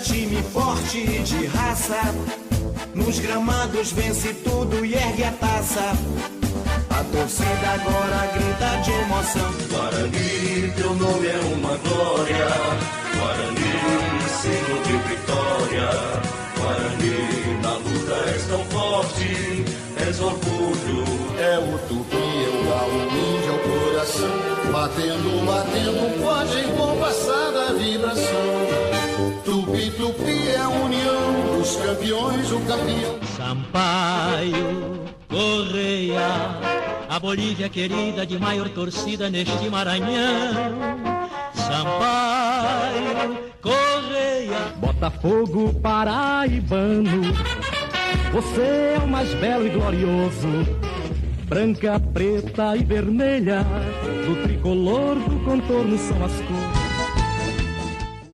time forte e de raça. Nos gramados vence tudo e ergue a taça. A torcida agora grita de emoção. Guarani, teu nome é uma glória. Guarani, símbolo de vitória. Guarani, na luta és tão forte, és orgulho. É o tupi, é o galo, o índio, é o coração. Batendo, batendo, pode em compassada vibração. Tupi, tupi é a união dos campeões, o campeão. Sampaio, Correia, a Bolívia querida de maior torcida neste Maranhão. Sampaio, Correia, Botafogo paraibano, você é o mais belo e glorioso. Branca, preta e vermelha, do tricolor do contorno são as cores.